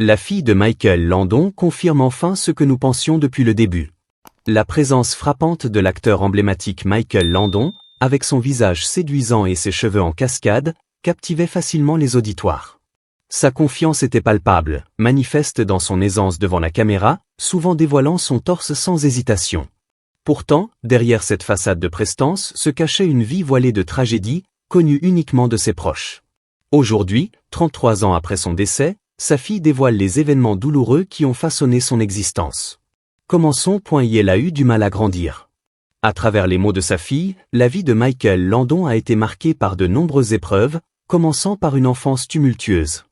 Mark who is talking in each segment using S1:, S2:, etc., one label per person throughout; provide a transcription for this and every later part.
S1: La fille de Michael Landon confirme enfin ce que nous pensions depuis le début. La présence frappante de l'acteur emblématique Michael Landon, avec son visage séduisant et ses cheveux en cascade, captivait facilement les auditoires. Sa confiance était palpable, manifeste dans son aisance devant la caméra, souvent dévoilant son torse sans hésitation. Pourtant, derrière cette façade de prestance se cachait une vie voilée de tragédie, connue uniquement de ses proches. Aujourd'hui, 33 ans après son décès, sa fille dévoile les événements douloureux qui ont façonné son existence. Commençons. Elle a eu du mal à grandir. À travers les mots de sa fille, la vie de Michael Landon a été marquée par de nombreuses épreuves, commençant par une enfance tumultueuse.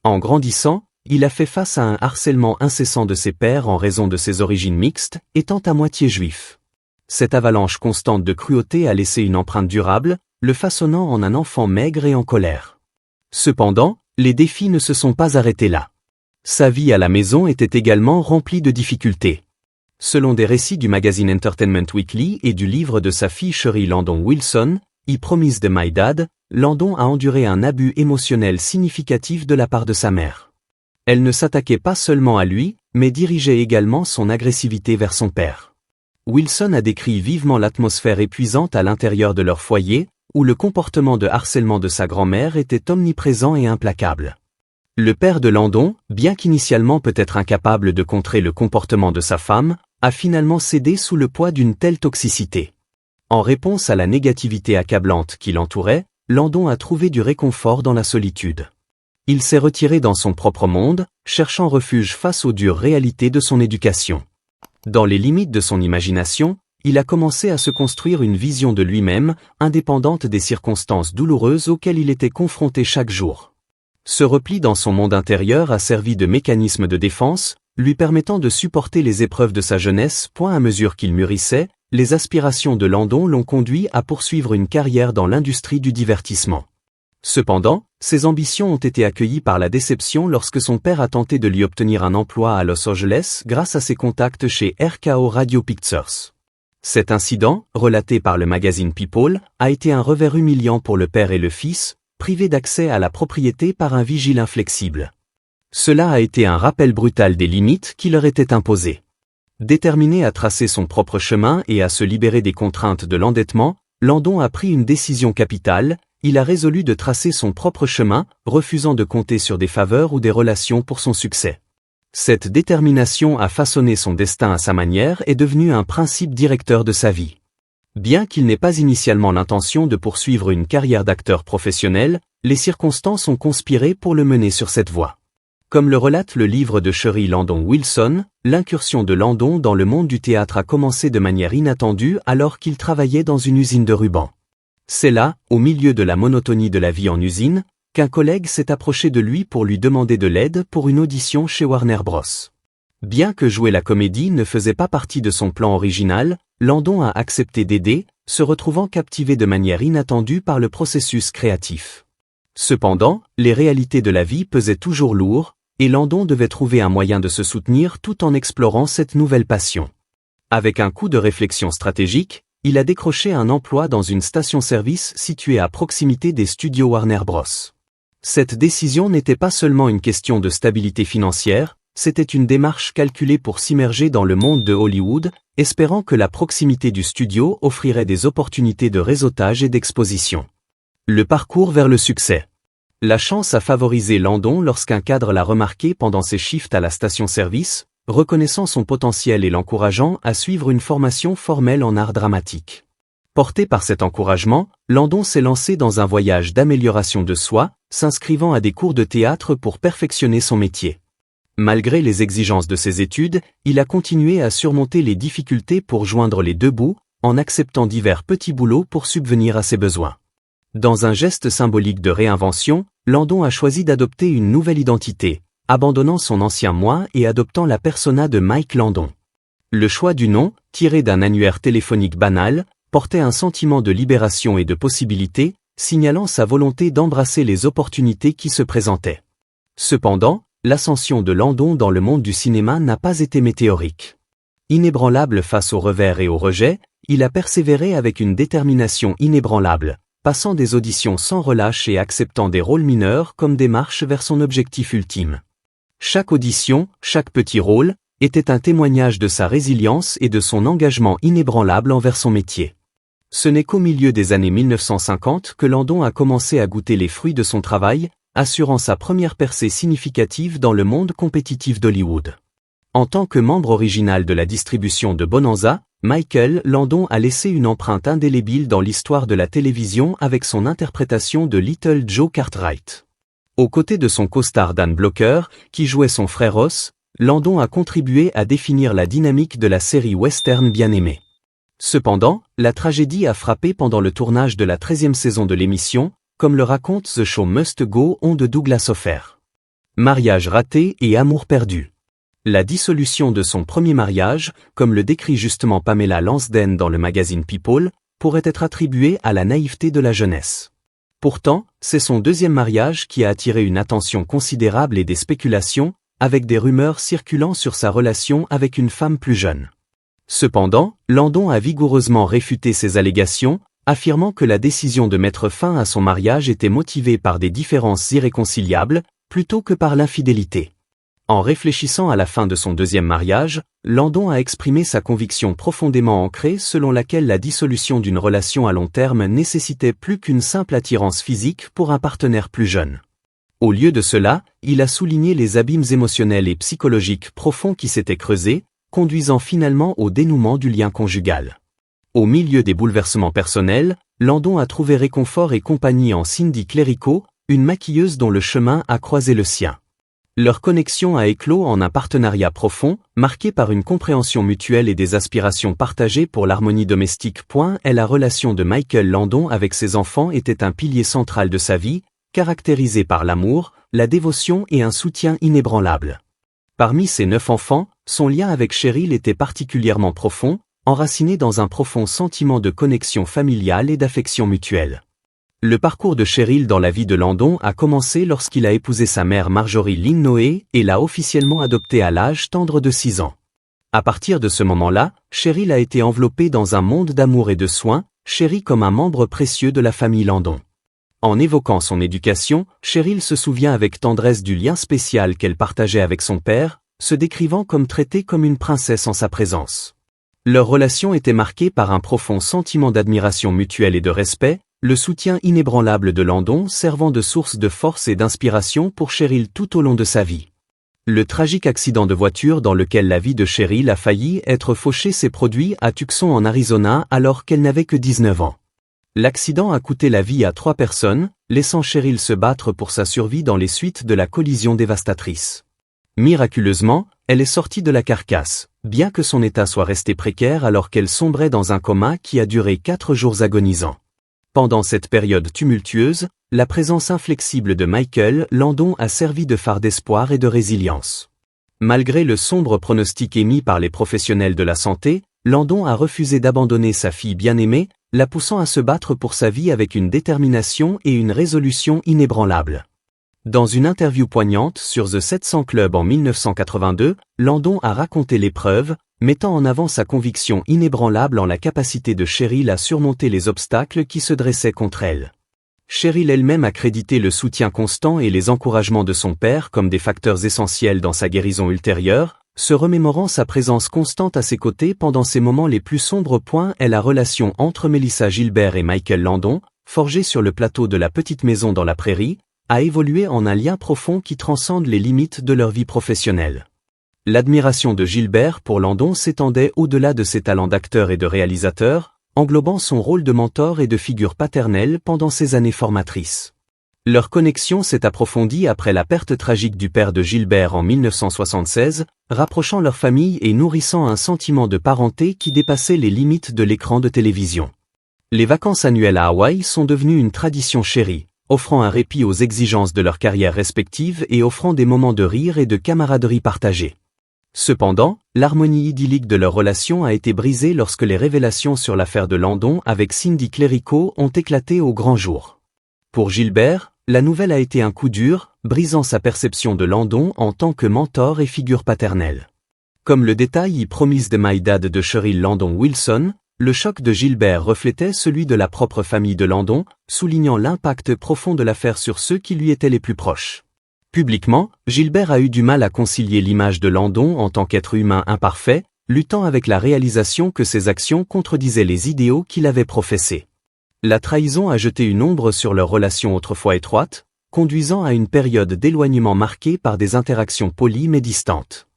S1: En grandissant, il a fait face à un harcèlement incessant de ses pairs en raison de ses origines mixtes, étant à moitié juif. Cette avalanche constante de cruauté a laissé une empreinte durable, le façonnant en un enfant maigre et en colère. Cependant, les défis ne se sont pas arrêtés là. Sa vie à la maison était également remplie de difficultés. Selon des récits du magazine Entertainment Weekly et du livre de sa fille Sherry Landon Wilson, I Promised My Dad, Landon a enduré un abus émotionnel significatif de la part de sa mère. Elle ne s'attaquait pas seulement à lui, mais dirigeait également son agressivité vers son père. Wilson a décrit vivement l'atmosphère épuisante à l'intérieur de leur foyer, où le comportement de harcèlement de sa grand-mère était omniprésent et implacable. Le père de Landon, bien qu'initialement peut-être incapable de contrer le comportement de sa femme, a finalement cédé sous le poids d'une telle toxicité. En réponse à la négativité accablante qui l'entourait, Landon a trouvé du réconfort dans la solitude. Il s'est retiré dans son propre monde, cherchant refuge face aux dures réalités de son éducation. Dans les limites de son imagination, il a commencé à se construire une vision de lui-même, indépendante des circonstances douloureuses auxquelles il était confronté chaque jour. Ce repli dans son monde intérieur a servi de mécanisme de défense, lui permettant de supporter les épreuves de sa jeunesse. À mesure qu'il mûrissait, les aspirations de Landon l'ont conduit à poursuivre une carrière dans l'industrie du divertissement. Cependant, ses ambitions ont été accueillies par la déception lorsque son père a tenté de lui obtenir un emploi à Los Angeles grâce à ses contacts chez RKO Radio Pictures. Cet incident, relaté par le magazine People, a été un revers humiliant pour le père et le fils, privés d'accès à la propriété par un vigile inflexible. Cela a été un rappel brutal des limites qui leur étaient imposées. Déterminé à tracer son propre chemin et à se libérer des contraintes de l'endettement, Landon a pris une décision capitale. Il a résolu de tracer son propre chemin, refusant de compter sur des faveurs ou des relations pour son succès. Cette détermination à façonner son destin à sa manière est devenue un principe directeur de sa vie. Bien qu'il n'ait pas initialement l'intention de poursuivre une carrière d'acteur professionnel, les circonstances ont conspiré pour le mener sur cette voie. Comme le relate le livre de Sherry Landon Wilson, l'incursion de Landon dans le monde du théâtre a commencé de manière inattendue alors qu'il travaillait dans une usine de rubans. C'est là, au milieu de la monotonie de la vie en usine, qu'un collègue s'est approché de lui pour lui demander de l'aide pour une audition chez Warner Bros. Bien que jouer la comédie ne faisait pas partie de son plan original, Landon a accepté d'aider, se retrouvant captivé de manière inattendue par le processus créatif. Cependant, les réalités de la vie pesaient toujours lourd, et Landon devait trouver un moyen de se soutenir tout en explorant cette nouvelle passion. Avec un coup de réflexion stratégique, il a décroché un emploi dans une station-service située à proximité des studios Warner Bros. Cette décision n'était pas seulement une question de stabilité financière, c'était une démarche calculée pour s'immerger dans le monde de Hollywood, espérant que la proximité du studio offrirait des opportunités de réseautage et d'exposition. Le parcours vers le succès. La chance a favorisé Landon lorsqu'un cadre l'a remarqué pendant ses shifts à la station-service, reconnaissant son potentiel et l'encourageant à suivre une formation formelle en art dramatique. Porté par cet encouragement, Landon s'est lancé dans un voyage d'amélioration de soi, s'inscrivant à des cours de théâtre pour perfectionner son métier. Malgré les exigences de ses études, il a continué à surmonter les difficultés pour joindre les deux bouts, en acceptant divers petits boulots pour subvenir à ses besoins. Dans un geste symbolique de réinvention, Landon a choisi d'adopter une nouvelle identité, abandonnant son ancien moi et adoptant la persona de Mike Landon. Le choix du nom, tiré d'un annuaire téléphonique banal, portait un sentiment de libération et de possibilité, signalant sa volonté d'embrasser les opportunités qui se présentaient. Cependant, l'ascension de Landon dans le monde du cinéma n'a pas été météorique. Inébranlable face aux revers et aux rejets, il a persévéré avec une détermination inébranlable, passant des auditions sans relâche et acceptant des rôles mineurs comme des marches vers son objectif ultime. Chaque audition, chaque petit rôle, était un témoignage de sa résilience et de son engagement inébranlable envers son métier. Ce n'est qu'au milieu des années 1950 que Landon a commencé à goûter les fruits de son travail, assurant sa première percée significative dans le monde compétitif d'Hollywood. En tant que membre original de la distribution de Bonanza, Michael Landon a laissé une empreinte indélébile dans l'histoire de la télévision avec son interprétation de Little Joe Cartwright. Aux côtés de son costard Dan Blocker, qui jouait son frère Ross, Landon a contribué à définir la dynamique de la série western bien-aimée. Cependant, la tragédie a frappé pendant le tournage de la 13e saison de l'émission, comme le raconte The Show Must Go On de Douglas Hoffer. Mariage raté et amour perdu. La dissolution de son premier mariage, comme le décrit justement Pamela Lansden dans le magazine People, pourrait être attribuée à la naïveté de la jeunesse. Pourtant, c'est son deuxième mariage qui a attiré une attention considérable et des spéculations, avec des rumeurs circulant sur sa relation avec une femme plus jeune. Cependant, Landon a vigoureusement réfuté ces allégations, affirmant que la décision de mettre fin à son mariage était motivée par des différences irréconciliables, plutôt que par l'infidélité. En réfléchissant à la fin de son deuxième mariage, Landon a exprimé sa conviction profondément ancrée selon laquelle la dissolution d'une relation à long terme nécessitait plus qu'une simple attirance physique pour un partenaire plus jeune. Au lieu de cela, il a souligné les abîmes émotionnels et psychologiques profonds qui s'étaient creusés, conduisant finalement au dénouement du lien conjugal. Au milieu des bouleversements personnels, Landon a trouvé réconfort et compagnie en Cindy Clerico, une maquilleuse dont le chemin a croisé le sien. Leur connexion a éclos en un partenariat profond, marqué par une compréhension mutuelle et des aspirations partagées pour l'harmonie domestique. La relation de Michael Landon avec ses enfants était un pilier central de sa vie, caractérisé par l'amour, la dévotion et un soutien inébranlable. Parmi ses 9 enfants, son lien avec Cheryl était particulièrement profond, enraciné dans un profond sentiment de connexion familiale et d'affection mutuelle. Le parcours de Cheryl dans la vie de Landon a commencé lorsqu'il a épousé sa mère Marjorie Lynn Noé et l'a officiellement adoptée à l'âge tendre de 6 ans. À partir de ce moment-là, Cheryl a été enveloppée dans un monde d'amour et de soins, chérie comme un membre précieux de la famille Landon. En évoquant son éducation, Cheryl se souvient avec tendresse du lien spécial qu'elle partageait avec son père, se décrivant comme traitée comme une princesse en sa présence. Leur relation était marquée par un profond sentiment d'admiration mutuelle et de respect, le soutien inébranlable de Landon servant de source de force et d'inspiration pour Cheryl tout au long de sa vie. Le tragique accident de voiture dans lequel la vie de Cheryl a failli être fauchée s'est produit à Tucson en Arizona alors qu'elle n'avait que 19 ans. L'accident a coûté la vie à 3 personnes, laissant Cheryl se battre pour sa survie dans les suites de la collision dévastatrice. Miraculeusement, elle est sortie de la carcasse, bien que son état soit resté précaire alors qu'elle sombrait dans un coma qui a duré 4 jours agonisants. Pendant cette période tumultueuse, la présence inflexible de Michael Landon a servi de phare d'espoir et de résilience. Malgré le sombre pronostic émis par les professionnels de la santé, Landon a refusé d'abandonner sa fille bien-aimée, la poussant à se battre pour sa vie avec une détermination et une résolution inébranlables. Dans une interview poignante sur The 700 Club en 1982, Landon a raconté l'épreuve, mettant en avant sa conviction inébranlable en la capacité de Cheryl à surmonter les obstacles qui se dressaient contre elle. Cheryl elle-même a crédité le soutien constant et les encouragements de son père comme des facteurs essentiels dans sa guérison ultérieure, se remémorant sa présence constante à ses côtés pendant ses moments les plus sombres. La relation entre Melissa Gilbert et Michael Landon, forgée sur le plateau de la petite maison dans la prairie, a évolué en un lien profond qui transcende les limites de leur vie professionnelle. L'admiration de Gilbert pour Landon s'étendait au-delà de ses talents d'acteur et de réalisateur, englobant son rôle de mentor et de figure paternelle pendant ses années formatrices. Leur connexion s'est approfondie après la perte tragique du père de Gilbert en 1976, rapprochant leur famille et nourrissant un sentiment de parenté qui dépassait les limites de l'écran de télévision. Les vacances annuelles à Hawaï sont devenues une tradition chérie, offrant un répit aux exigences de leurs carrières respectives et offrant des moments de rire et de camaraderie partagée. Cependant, l'harmonie idyllique de leur relation a été brisée lorsque les révélations sur l'affaire de Landon avec Cindy Clerico ont éclaté au grand jour. Pour Gilbert, la nouvelle a été un coup dur, brisant sa perception de Landon en tant que mentor et figure paternelle. Comme le détaille Promise de My Dad de Cheryl Landon Wilson, le choc de Gilbert reflétait celui de la propre famille de Landon, soulignant l'impact profond de l'affaire sur ceux qui lui étaient les plus proches. Publiquement, Gilbert a eu du mal à concilier l'image de Landon en tant qu'être humain imparfait, luttant avec la réalisation que ses actions contredisaient les idéaux qu'il avait professés. La trahison a jeté une ombre sur leur relation autrefois étroite, conduisant à une période d'éloignement marquée par des interactions polies mais distantes.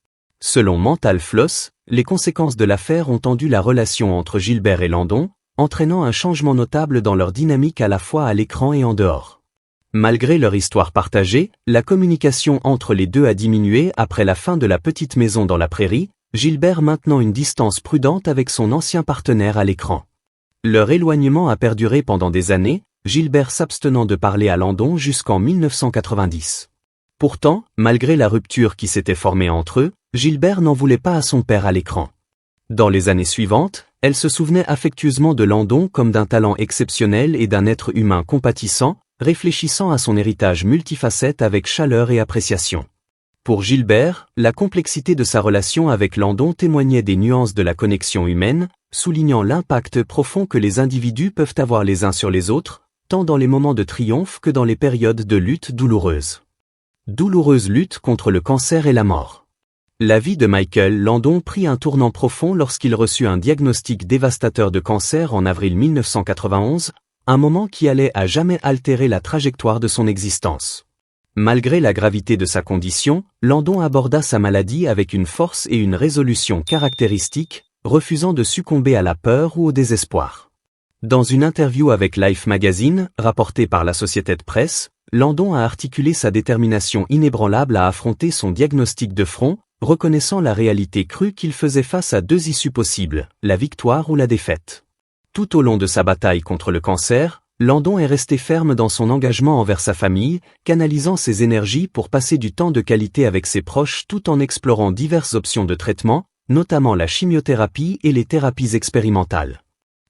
S1: Selon Mental Floss, les conséquences de l'affaire ont tendu la relation entre Gilbert et Landon, entraînant un changement notable dans leur dynamique à la fois à l'écran et en dehors. Malgré leur histoire partagée, la communication entre les deux a diminué après la fin de la petite maison dans la prairie, Gilbert maintenant une distance prudente avec son ancien partenaire à l'écran. Leur éloignement a perduré pendant des années, Gilbert s'abstenant de parler à Landon jusqu'en 1990. Pourtant, malgré la rupture qui s'était formée entre eux, Gilbert n'en voulait pas à son père à l'écran. Dans les années suivantes, elle se souvenait affectueusement de Landon comme d'un talent exceptionnel et d'un être humain compatissant, réfléchissant à son héritage multifacette avec chaleur et appréciation. Pour Gilbert, la complexité de sa relation avec Landon témoignait des nuances de la connexion humaine, soulignant l'impact profond que les individus peuvent avoir les uns sur les autres, tant dans les moments de triomphe que dans les périodes de lutte douloureuse. Douloureuse lutte contre le cancer et la mort. La vie de Michael Landon prit un tournant profond lorsqu'il reçut un diagnostic dévastateur de cancer en avril 1991, un moment qui allait à jamais altérer la trajectoire de son existence. Malgré la gravité de sa condition, Landon aborda sa maladie avec une force et une résolution caractéristiques, refusant de succomber à la peur ou au désespoir. Dans une interview avec Life Magazine, rapportée par l'Associated Press, Landon a articulé sa détermination inébranlable à affronter son diagnostic de front, reconnaissant la réalité crue qu'il faisait face à deux issues possibles, la victoire ou la défaite. Tout au long de sa bataille contre le cancer, Landon est resté ferme dans son engagement envers sa famille, canalisant ses énergies pour passer du temps de qualité avec ses proches tout en explorant diverses options de traitement, notamment la chimiothérapie et les thérapies expérimentales.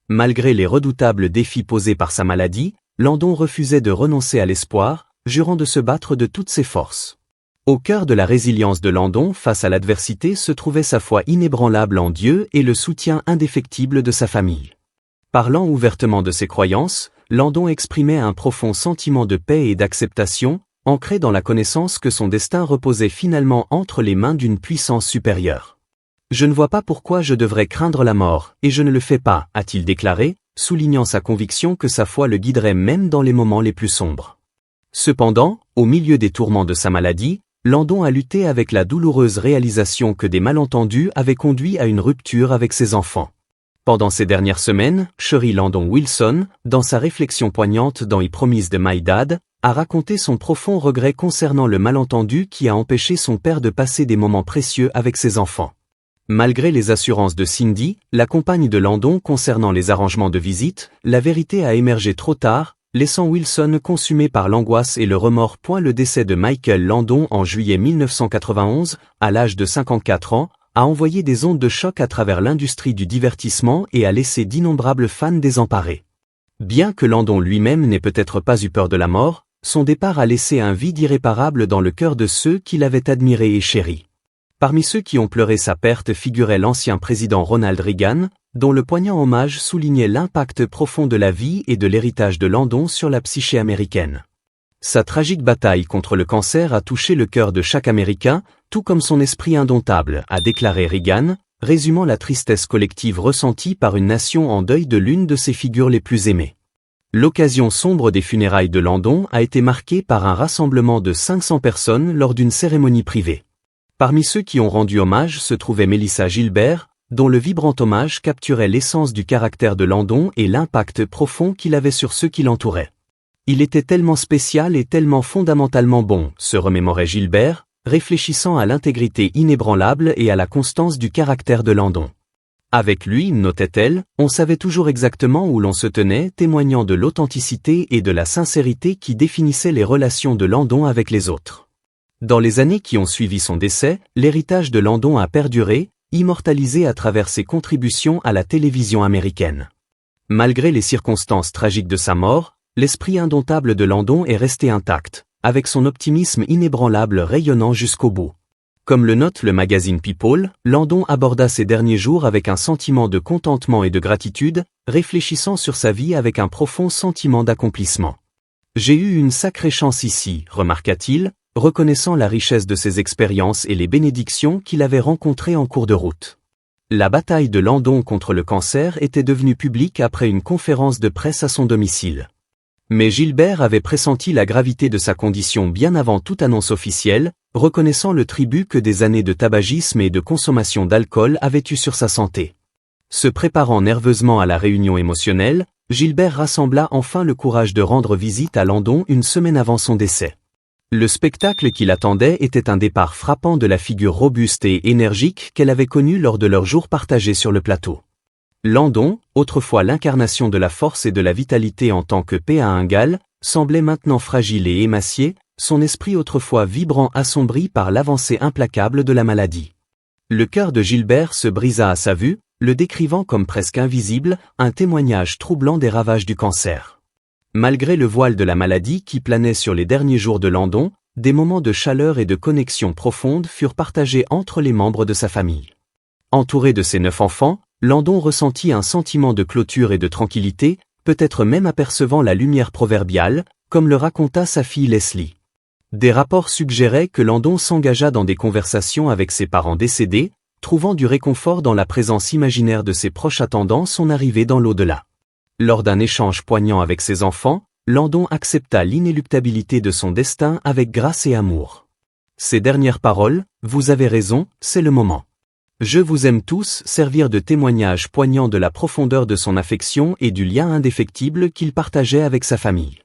S1: Malgré les redoutables défis posés par sa maladie, Landon refusait de renoncer à l'espoir, jurant de se battre de toutes ses forces. Au cœur de la résilience de Landon face à l'adversité se trouvait sa foi inébranlable en Dieu et le soutien indéfectible de sa famille. Parlant ouvertement de ses croyances, Landon exprimait un profond sentiment de paix et d'acceptation, ancré dans la connaissance que son destin reposait finalement entre les mains d'une puissance supérieure. « Je ne vois pas pourquoi je devrais craindre la mort, et je ne le fais pas », a-t-il déclaré, soulignant sa conviction que sa foi le guiderait même dans les moments les plus sombres. Cependant, au milieu des tourments de sa maladie, Landon a lutté avec la douloureuse réalisation que des malentendus avaient conduit à une rupture avec ses enfants. Pendant ces dernières semaines, Cherie Landon Wilson, dans sa réflexion poignante dans I Promised My Dad, a raconté son profond regret concernant le malentendu qui a empêché son père de passer des moments précieux avec ses enfants. Malgré les assurances de Cindy, la compagne de Landon concernant les arrangements de visite, la vérité a émergé trop tard, laissant Wilson consumé par l'angoisse et le remords. Le décès de Michael Landon en juillet 1991, à l'âge de 54 ans, a envoyé des ondes de choc à travers l'industrie du divertissement et a laissé d'innombrables fans désemparés. Bien que Landon lui-même n'ait peut-être pas eu peur de la mort, son départ a laissé un vide irréparable dans le cœur de ceux qui l'avaient admiré et chéri. Parmi ceux qui ont pleuré sa perte figurait l'ancien président Ronald Reagan, dont le poignant hommage soulignait l'impact profond de la vie et de l'héritage de Landon sur la psyché américaine. Sa tragique bataille contre le cancer a touché le cœur de chaque Américain, tout comme son esprit indomptable, a déclaré Reagan, résumant la tristesse collective ressentie par une nation en deuil de l'une de ses figures les plus aimées. L'occasion sombre des funérailles de Landon a été marquée par un rassemblement de 500 personnes lors d'une cérémonie privée. Parmi ceux qui ont rendu hommage se trouvait Melissa Gilbert, dont le vibrant hommage capturait l'essence du caractère de Landon et l'impact profond qu'il avait sur ceux qui l'entouraient. Il était tellement spécial et tellement fondamentalement bon, se remémorait Gilbert, réfléchissant à l'intégrité inébranlable et à la constance du caractère de Landon. Avec lui, notait-elle, on savait toujours exactement où l'on se tenait, témoignant de l'authenticité et de la sincérité qui définissaient les relations de Landon avec les autres. Dans les années qui ont suivi son décès, l'héritage de Landon a perduré, immortalisé à travers ses contributions à la télévision américaine. Malgré les circonstances tragiques de sa mort, l'esprit indomptable de Landon est resté intact, avec son optimisme inébranlable rayonnant jusqu'au bout. Comme le note le magazine People, Landon aborda ses derniers jours avec un sentiment de contentement et de gratitude, réfléchissant sur sa vie avec un profond sentiment d'accomplissement. « J'ai eu une sacrée chance ici », remarqua-t-il, reconnaissant la richesse de ses expériences et les bénédictions qu'il avait rencontrées en cours de route. La bataille de Landon contre le cancer était devenue publique après une conférence de presse à son domicile. Mais Gilbert avait pressenti la gravité de sa condition bien avant toute annonce officielle, reconnaissant le tribut que des années de tabagisme et de consommation d'alcool avaient eu sur sa santé. Se préparant nerveusement à la réunion émotionnelle, Gilbert rassembla enfin le courage de rendre visite à Landon une semaine avant son décès. Le spectacle qui l'attendait était un départ frappant de la figure robuste et énergique qu'elle avait connue lors de leurs jours partagés sur le plateau. Landon, autrefois l'incarnation de la force et de la vitalité en tant que paix à un Galles, semblait maintenant fragile et émacié, son esprit autrefois vibrant assombri par l'avancée implacable de la maladie. Le cœur de Gilbert se brisa à sa vue, le décrivant comme presque invisible, un témoignage troublant des ravages du cancer. Malgré le voile de la maladie qui planait sur les derniers jours de Landon, des moments de chaleur et de connexion profonde furent partagés entre les membres de sa famille. Entouré de ses 9 enfants, Landon ressentit un sentiment de clôture et de tranquillité, peut-être même apercevant la lumière proverbiale, comme le raconta sa fille Leslie. Des rapports suggéraient que Landon s'engagea dans des conversations avec ses parents décédés, trouvant du réconfort dans la présence imaginaire de ses proches attendant son arrivée dans l'au-delà. Lors d'un échange poignant avec ses enfants, Landon accepta l'inéluctabilité de son destin avec grâce et amour. Ses dernières paroles, « Vous avez raison, c'est le moment. Je vous aime tous » servirent de témoignage poignant de la profondeur de son affection et du lien indéfectible qu'il partageait avec sa famille.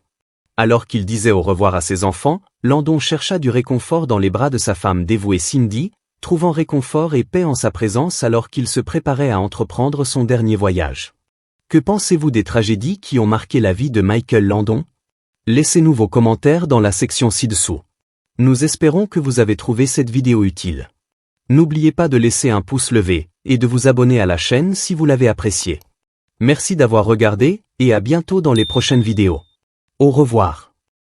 S1: Alors qu'il disait au revoir à ses enfants, Landon chercha du réconfort dans les bras de sa femme dévouée Cindy, trouvant réconfort et paix en sa présence alors qu'il se préparait à entreprendre son dernier voyage. Que pensez-vous des tragédies qui ont marqué la vie de Michael Landon? Laissez-nous vos commentaires dans la section ci-dessous. Nous espérons que vous avez trouvé cette vidéo utile. N'oubliez pas de laisser un pouce levé, et de vous abonner à la chaîne si vous l'avez apprécié. Merci d'avoir regardé, et à bientôt dans les prochaines vidéos. Au revoir.